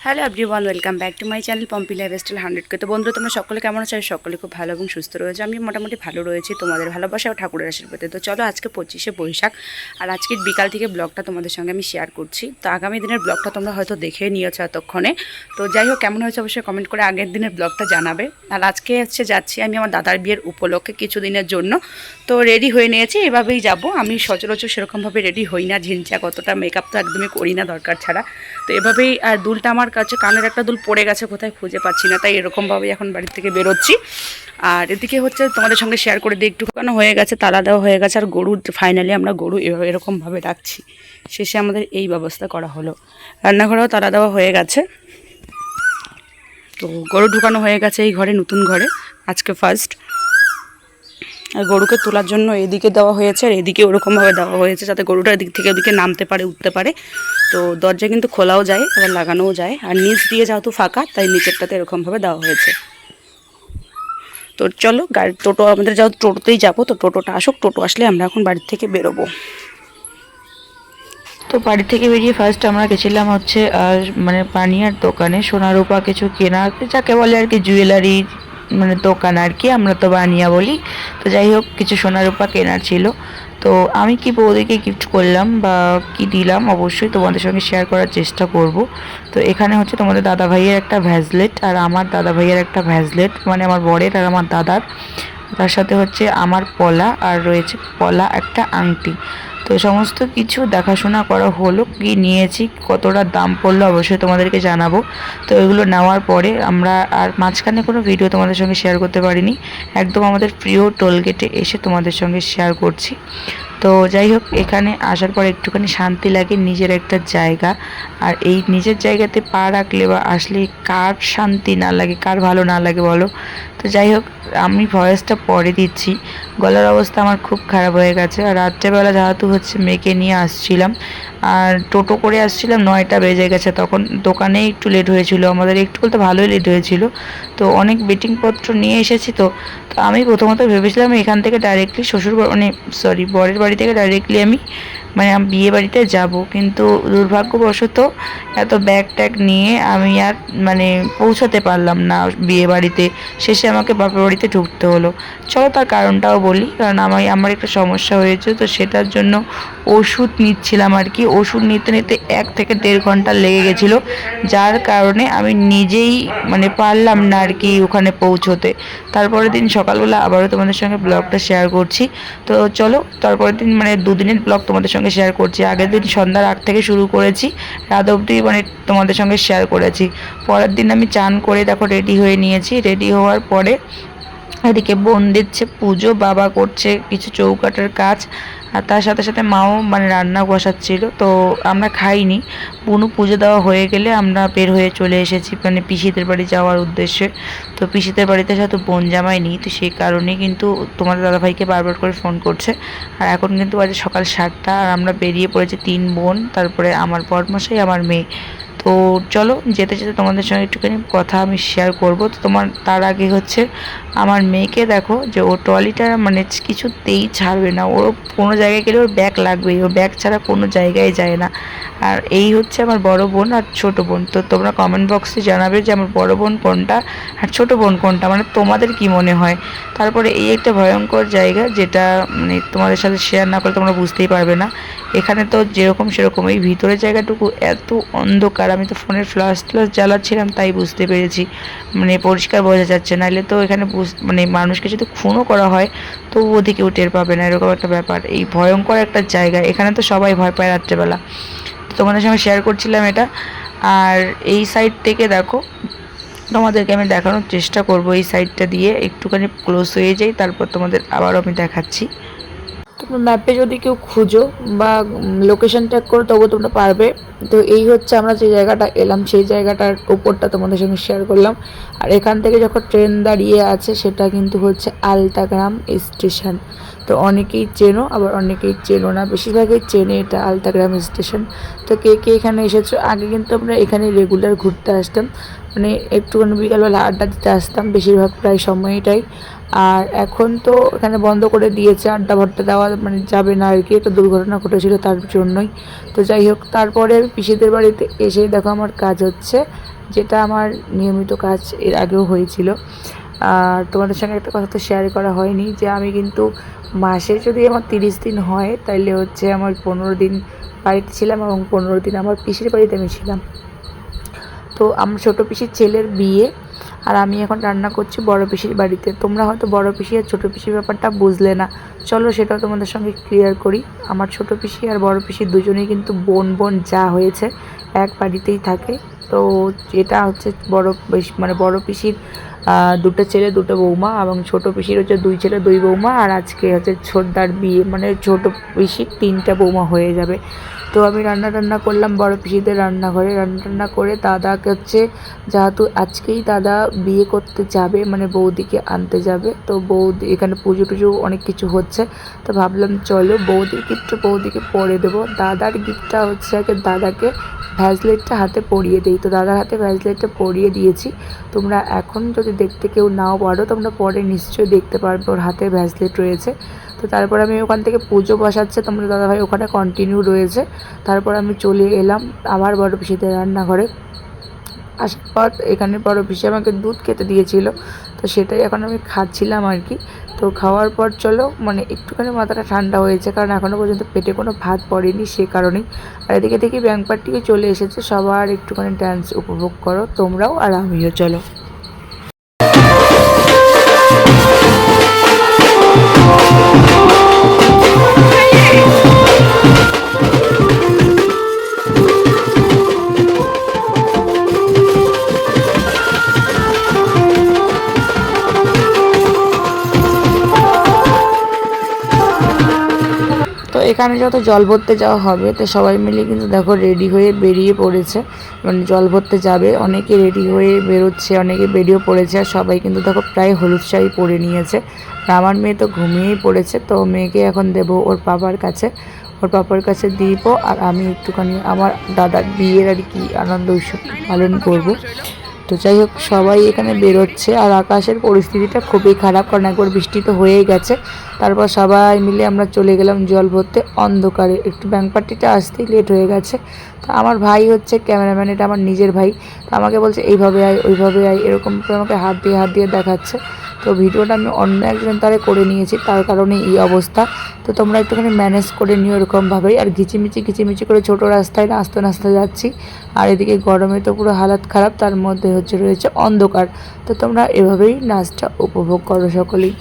Hello everyone, welcome back to my channel Pompi lifestyle 100 তো বন্ধুরা, তোমরা সকলে কেমন আছো? সকলে খুব ভালো এবং সুস্থ রয়েছে। আমি মোটামুটি ভালো রয়েছি তোমাদের ভালোবাসা ও ঠাকুরের আশীর্বাদে। তো চলো, আজকে 25শে বৈশাখ আর আজকের বিকাল থেকে ব্লগটা তোমাদের সঙ্গে আমি শেয়ার করছি। তো আগামী দিনের ব্লগটা তোমরা হয়তো দেখে নিয়েছো এতক্ষণে। তো যাই হোক, কেমন হয়েছে অবশ্যই কমেন্ট করে আগের দিনের ব্লগটা জানাবে। আর আজকে যাচ্ছি আমি আমার দাদার বিয়ের উপলক্ষে কিছুদিনের জন্য। তো রেডি হয়ে নিয়েছি, এভাবেই যাব। আমি সচরাচর সেরকমভাবে রেডি হই না, ঝিনচা কতটা মেকআপ তো একদমই করি না দরকার ছাড়া। তো এভাবেই, আর দুলটা আমার কাছে কানের একটা দুল পড়ে গেছে, কোথায় খুঁজে পাচ্ছি না, তাই এরকমভাবেই এখন বাড়ি থেকে বেরোচ্ছি। আর এদিকে তোমাদের সঙ্গে শেয়ার করে দিই, একটুখানি হয়ে গেছে, তালা দেওয়া হয়ে গেছে। আর গরু ফাইনালি আমরা গরু এরকমভাবে রাখছি। শেষে আমাদের এই ব্যবস্থা করা হলো। রান্নাঘরেও তালা দেওয়া হয়ে গেছে। তো গরু ঢুকানো হয়ে গেছে এই ঘরে, নতুন ঘরে আজকে ফার্স্ট। আর গরুকে তোলার জন্য এদিকে দেওয়া হয়েছে আর এদিকে ওরকমভাবে দেওয়া হয়েছে, যাতে গরুটা এদিক থেকে ওদিকে নামতে পারে, উঠতে পারে। তো দরজা কিন্তু খোলাও যায়, আবার লাগানোও যায়। আর নিচ দিয়ে যেহেতু ফাঁকা, তাই নিচেরটাতে এরকমভাবে দেওয়া হয়েছে। তো চলো, গাড়ি টোটো, আমাদের যেহেতু টোটোতেই যাবো, তো টোটোটা আসুক, টোটো আসলে আমরা এখন বাড়ির থেকে বেরোবো। তো বাড়ি থেকে বেরিয়ে ফার্স্ট আমরা গেছিলাম হচ্ছে মানে পানিয়ার দোকানে, সোনা রূপা কিছু কেনা, যাকে বলে আর কি জুয়েলারি মানে দোকান আর কি, আমরা তো বানিয়া বলি। তো যাই হোক, কিছু সোনা রূপা কেনার ছিল। তো আমি কি বৌদিকে গিফট করলাম বা কি দিলাম অবশ্যই তোমাদের সঙ্গে শেয়ার করার চেষ্টা করব। তো এখানে হচ্ছে তোমাদের দাদা ভাইয়ের একটা ভ্যাজলেট আর আমার দাদা ভাইয়ের একটা ভ্যাজলেট, মানে আমার বরের আর আমার দাদার। তার সাথে হচ্ছে আমার পলা, আর রয়েছে পলা একটা আংটি। তো সমস্ত কিছু দেখাশোনা করা হলো, কি নিয়েছি, কতটা দাম পড়লো অবশ্যই তোমাদেরকে জানাবো। তো এগুলো নেওয়ার পরে আমরা আর মাঝখানে কোনো ভিডিও তোমাদের সঙ্গে শেয়ার করতে পারিনি, একদম আমাদের প্রিয় টোলগেটে এসে তোমাদের সঙ্গে শেয়ার করছি। তো যাই হোক, এখানে আসার পর একটুখানি শান্তি লাগে, নিজের একটা জায়গা। আর এই নিজের জায়গাতে পা রাখলে বা আসলে কার শান্তি না লাগে, কার ভালো না লাগে বলো। তো যাই হোক, আমি ভয়েসটা পরে দিচ্ছি, গলার অবস্থা আমার খুব খারাপ হয়ে গেছে। আর রাত্রেবেলা যেহেতু হচ্ছে মেয়েকে নিয়ে আসছিলাম, আর টোটো করে আসছিলাম, 9টা বেজে গেছে, তখন দোকানে একটু লেট হয়েছিল আমাদের, একটু বলতে ভালোই লেট হয়েছিল। তো অনেক বেটিংপত্র নিয়ে এসেছি। তো তো আমি প্রথমত ভেবেছিলাম এখান থেকে ডাইরেক্টলি মানে বরের বাড়ি থেকে ডাইরেক্টলি আমি মানে বিয়ে বাড়িতে যাব, কিন্তু দুর্ভাগ্যবশত এত ব্যাগ ট্যাগ নিয়ে আমি আর মানে পৌঁছাতে পারলাম না বিয়ে বাড়িতে। শেষে আমাকে বাপের বাড়িতে ঢুকতে হলো। চলো তার কারণটাও বলি, কারণ আমার একটা সমস্যা হয়েছে, তো সেটার জন্য ওষুধ নিচ্ছিলাম আর কি। ওষুধ নিতে নিতে 1 থেকে 1.5 ঘন্টা লেগে গেছিলো, যার কারণে আমি নিজেই মানে পারলাম না আর কি ওখানে পৌঁছোতে। তারপরের দিন সকালবেলা আবারও তোমাদের সঙ্গে ব্লগটা শেয়ার করছি। তো চলো, তারপরের দিন মানে 2 দিনের ব্লগ তোমাদের সঙ্গে শেয়ার করছি। আগের দিন সন্ধ্যার আগ থেকে শুরু করেছি, রাত অবধি মানে তোমাদের সঙ্গে শেয়ার করেছি। পরের দিন আমি চান করে দেখো রেডি হয়ে নিয়েছি। রেডি হওয়ার পরে এদিকে বোন দিচ্ছে পুজো, বাবা করছে কিছু চৌকাটের কাজ, আর তার সাথে সাথে মাও মানে রান্না বসাচ্ছিল। তো আমরা খাইনি, বুনু পুজো দেওয়া হয়ে গেলে আমরা বের হয়ে চলে এসেছি মানে পিসিদের বাড়ি যাওয়ার উদ্দেশ্যে। তো পিসিদের বাড়িতে যেহেতু বোন জামাই নেই, তো সেই কারণে কিন্তু তোমাদের দাদাভাইকে বারবার করে ফোন করছে। আর এখন কিন্তু বাজে সকাল 7টা, আর আমরা বেরিয়ে পড়েছি 3 বোন, তারপরে আমার বরমশাই, আমার মেয়ে। তো চলো, যেতে যেতে তোমাদের সঙ্গে একটুখানি কথা আমি শেয়ার করব। তো তার আগে হচ্ছে আমার মেয়েকে দেখো, যে ও ট্রলিটা মানে কিছুতেই ছাড়বে না, ওর কোনো জায়গায় গেলে ওর ব্যাগ লাগবেই, ও ব্যাগ ছাড়া কোনো জায়গায় যায় না। আর এই হচ্ছে আমার বড় বোন আর ছোট বোন। তো তোমরা কমেন্ট বক্সে জানাবে যে আমার বড় বোন কোনটা আর ছোট বোন কোনটা, মানে তোমাদের কি মনে হয়। তারপরে এই একটা ভয়ঙ্কর জায়গা, যেটা মানে তোমাদের সাথে শেয়ার না করলে তোমরা বুঝতেই পারবে না। এখানে তো যেরকম সেরকম, এই ভিতরের জায়গাটুকু এত অন্ধকার, আমি তো ফোনের ফ্ল্যাশ জ্বালাচ্ছিলাম তাই বুঝতে পেরেছি, মানে পরিষ্কার বোঝা যাচ্ছে। নাহলে তো এখানে মানে মানুষকে যদি খুনও করা হয় তো ওদিকেও টের পাবে না, এরকম একটা ব্যাপার। এই ভয়ঙ্কর একটা জায়গা, এখানে তো সবাই ভয় পায় রাত্রেবেলা। তো তোমাদের সঙ্গে শেয়ার করছিলাম এটা। আর এই সাইড থেকে দেখো, তোমাদেরকে আমি দেখানোর চেষ্টা করব, এই সাইডটা দিয়ে একটুখানি ক্লোজ হয়ে যাই, তারপর তোমাদের আবারও আমি দেখাচ্ছি। তোমরা ম্যাপে যদি কেউ খুঁজো বা লোকেশন ট্যাগ করো তবু তোমরা পারবে। তো এই হচ্ছে আমরা যে জায়গাটা এলাম, সেই জায়গাটার উপরটা তোমাদের সঙ্গে শেয়ার করলাম। আর এখান থেকে যখন ট্রেন দাঁড়িয়ে আছে, সেটা কিন্তু হচ্ছে আলতাগ্রাম স্টেশন। তো অনেকেই চেনো, আবার অনেকেই চেনো না, বেশিরভাগই চেনে এটা আলতাগ্রাম স্টেশন। তো কে কে এখানে এসেছো? আগে কিন্তু আমরা এখানে রেগুলার ঘুরতে আসতাম, মানে একটুখানি বিকালবেলা আড্ডা দিতে আসতাম বেশিরভাগ প্রায় সময়টাই। আর এখন তো এখানে বন্ধ করে দিয়েছে, আড্ডা ভট্টা দেওয়া মানে যাবে না আর কি, একটা দুর্ঘটনা ঘটেছিল তার জন্যই। তো যাই হোক, তারপরে আমি পিসিদের বাড়িতে এসে দেখো আমার কাজ হচ্ছে যেটা আমার নিয়মিত কাজ এর আগেও হয়েছিল। আর তোমাদের সঙ্গে একটা কথা তো শেয়ার করা হয়নি যে আমি কিন্তু মাসে যদি আমার 30 দিন হয় তাইলে হচ্ছে আমার 15 দিন বাড়িতে ছিলাম এবং 15 দিন আমার পিসির বাড়িতে আমি ছিলাম। তো আমার ছোটো পিসির ছেলের বিয়ে, আর আমি এখন রান্না করছি বড় পিসির বাড়িতে। তোমরা হয়তো বড় পিসি আর ছোটো পিসির ব্যাপারটা বুঝলে না, চলো সেটাও তোমাদের সঙ্গে ক্লিয়ার করি। আমার ছোটো পিসি আর বড় পিসি দুজনেই কিন্তু বোন বোন যা হয়েছে এক বাড়িতেই থাকে। তো এটা হচ্ছে মানে বড় পিসির দুটো ছেলে দুটো বৌমা, এবং ছোটো পিসির হচ্ছে 2 ছেলে 2 বৌমা। আর আজকে হচ্ছে ছোটদার বিয়ে, মানে ছোটো পিসির 3টা বৌমা হয়ে যাবে। তো আমি রান্না করলাম বড় পিসিদের রান্নাঘরে, রান্না করে দাদাকে হচ্ছে, যেহেতু আজকেই দাদা বিয়ে করতে যাবে মানে বৌদিকে আনতে যাবে, তো বৌদি এখানে পুজো টুজো অনেক কিছু হচ্ছে। তো ভাবলাম চলো বৌদির গিফটটা বৌদিকে পরে দেবো। দাদার গিফটটা হচ্ছে আগে দাদাকে ভ্যাসলেটটা হাতে পরিয়ে দিই। তো দাদার হাতে ভ্যাসলেটটা পরিয়ে দিয়েছি। তোমরা এখন যদি দেখতে কেউ নাও পারো, তোমরা পরে নিশ্চয়ই দেখতে পারবে ওর হাতে ভ্যাসলেট রয়েছে। তো তারপর আমি ওখান থেকে পুজো বসাচ্ছে, তোমরা দাদাভাই ওখানে কন্টিনিউ রয়েছে। তারপর আমি চলে এলাম আবার বড় পিসিদের রান্নাঘরে। আসার পর এখানে বড় পিসি আমাকে দুধ খেতে দিয়েছিল, তো সেটাই এখন আমি খাচ্ছিলাম আর কি। তো খাওয়ার পর চলো মানে একটুখানি মাথাটা ঠান্ডা হয়েছে, কারণ এখনও পর্যন্ত পেটে কোনো ভাত পড়েনি সে কারণেই। আর এদিকে দেখি ব্যাংক পার্টিও চলে এসেছে, সবার একটুখানি ডান্স উপভোগ করো তোমরাও আর আমিও, চলো। তো এখানে যত জল ভরতে যাওয়া হবে, তো সবাই মিলে কিন্তু দেখো রেডি হয়ে বেরিয়ে পড়েছে, মানে জল ভরতে যাবে। অনেকে রেডি হয়ে বেরোচ্ছে, অনেকে বেরিয়ে পড়েছে। আর সবাই কিন্তু দেখো প্রায় হলুদ শাড়ি পরে নিয়েছে। আর আমার মেয়ে তো ঘুমিয়েই পড়েছে, তো মেয়েকে এখন দেবো ওর পাপার কাছে, ওর পাপার কাছে দিব। আর আমি একটুখানি আমার দাদার বিয়ের আর কি আনন্দ উৎসব পালন করব। তো যাই হোক সবাই এখানে বেরোচ্ছে। আর আকাশের পরিস্থিতিটা খুবই খারাপ, কারণ একবার বৃষ্টি তো হয়েই গেছে। তারপর সবাই মিলে আমরা চলে গেলাম জল ভরতে অন্ধকারে, একটু ব্যাংক পার্টিটা আসতেই লেট হয়ে গেছে। তো আমার ভাই হচ্ছে ক্যামেরাম্যান, এটা আমার নিজের ভাই। তো আমাকে বলছে এইভাবে আয় ওইভাবে আয়, এরকম করে আমাকে হাত দিয়ে দেখাচ্ছে। তো ভিডিওটা আমি অন্য একজন তারে করে নিয়েছি, তার কারণে এই অবস্থা। তো তোমরা একটুখানি ম্যানেজ করে নিও এরকমভাবেই। আর ঘিচিমিচি করে ছোটো রাস্তায় নাচতে যাচ্ছি। আর এদিকে গরমে তো পুরো হালাত খারাপ, তার মধ্যে হচ্ছে রয়েছে অন্ধকার। তো তোমরা এভাবেই নাচটা উপভোগ করো সকলেই।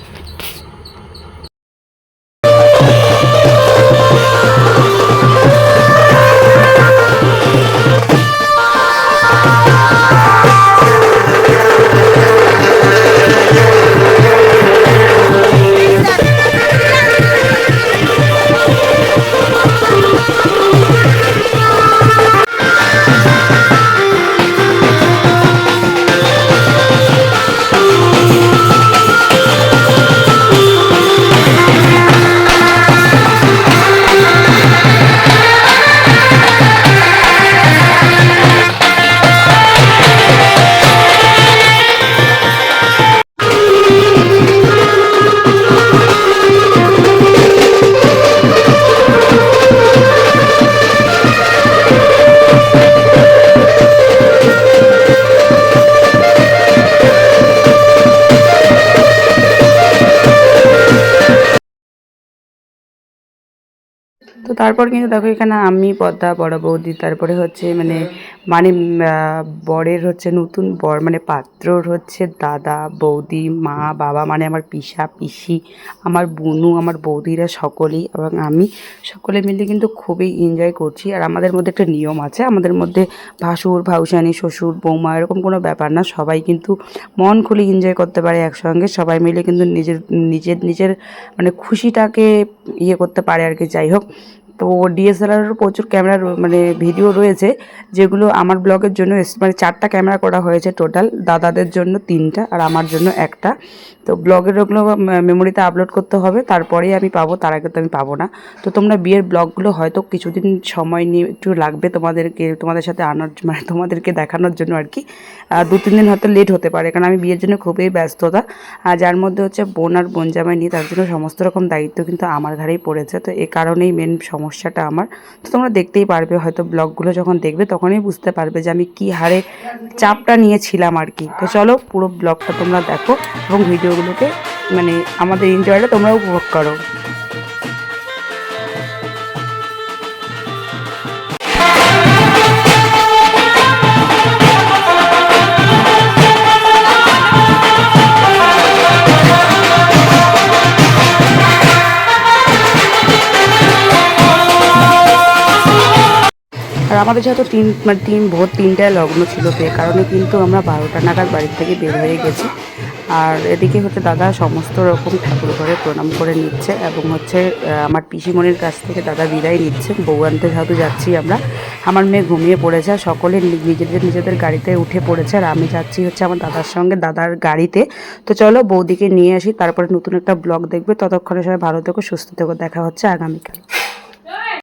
তো তারপর কিন্তু দেখো এখানে আমি পদ্মা বড় বৌদি, তারপরে হচ্ছে মানে মানে বরের হচ্ছে নতুন বর মানে পাত্রর হচ্ছে দাদা বৌদি মা বাবা, মানে আমার পিসা পিসি আমার বুনু আমার বৌদিরা সকলেই এবং আমি সকলে মিলে কিন্তু খুবই এনজয় করছি। আর আমাদের মধ্যে একটা নিয়ম আছে, আমাদের মধ্যে ভাসুর ভাউসানি শ্বশুর বৌমা এরকম কোনো ব্যাপার না, সবাই কিন্তু মন খুলে এনজয় করতে পারে একসঙ্গে। সবাই মিলে কিন্তু নিজের মানে খুশিটাকে ইয়ে করতে পারে আর কি। যাই হোক, তো ডিএসএলআরেরও প্রচুর ক্যামেরা মানে ভিডিও রয়েছে, যেগুলো আমার ব্লগের জন্য মানে 4টা ক্যামেরা করা হয়েছে টোটাল, দাদাদের জন্য 3টা আর আমার জন্য 1টা। তো ব্লগের ওগুলো মেমোরিতে আপলোড করতে হবে, তারপরেই আমি পাবো, তার আগে তো আমি পাবো না। তো তোমরা বিয়ের ব্লগগুলো হয়তো কিছুদিন সময় নিয়ে একটু লাগবে তোমাদের সাথে আনার, মানে তোমাদেরকে দেখানোর জন্য আর কি। 2-3 দিন হয়তো লেট হতে পারে, কারণ আমি বিয়ের জন্য খুবই ব্যস্ততা। আর যার মধ্যে হচ্ছে বোন আর বোন জামাই নিয়ে, তার জন্য সমস্ত রকম দায়িত্ব কিন্তু আমার ঘাড়েই পড়েছে। তো এ কারণেই মেন সমস্যা সমস্যাটা আমার। তো তোমরা দেখতেই পারবে, হয়তো ব্লগগুলো যখন দেখবে তখনই বুঝতে পারবে যে আমি কী হারে চাপটা নিয়েছিলাম আর কি। তো চলো পুরো ব্লগটা তোমরা দেখো এবং ভিডিওগুলোকে মানে আমাদের এনজয়টা তোমরা উপভোগ করো। আর আমাদের যেহেতু ভোর 3টায় লগ্ন ছিল, সে কারণে কিন্তু আমরা 12টা নাগাদ বাড়ির থেকে বের হয়ে গেছি। আর এদিকে হচ্ছে দাদা সমস্ত রকম ঠাকুর ঘরে প্রণাম করে নিচ্ছে এবং হচ্ছে আমার পিসিমণির কাছ থেকে দাদা বিদায় নিচ্ছে। বউ আনতে যেহেতু যাচ্ছি আমরা, আমার মেয়ে ঘুমিয়ে পড়েছে আর সকলে নিজেদের গাড়িতে উঠে পড়েছে। আর আমি যাচ্ছি হচ্ছে আমার দাদার সঙ্গে, দাদার গাড়িতে। তো চলো বৌদিকে নিয়ে আসি, তারপরে নতুন একটা ব্লগ দেখবে। ততক্ষণে সবাই ভালো থেকো, সুস্থ থেকো, দেখা হচ্ছে আগামীকাল।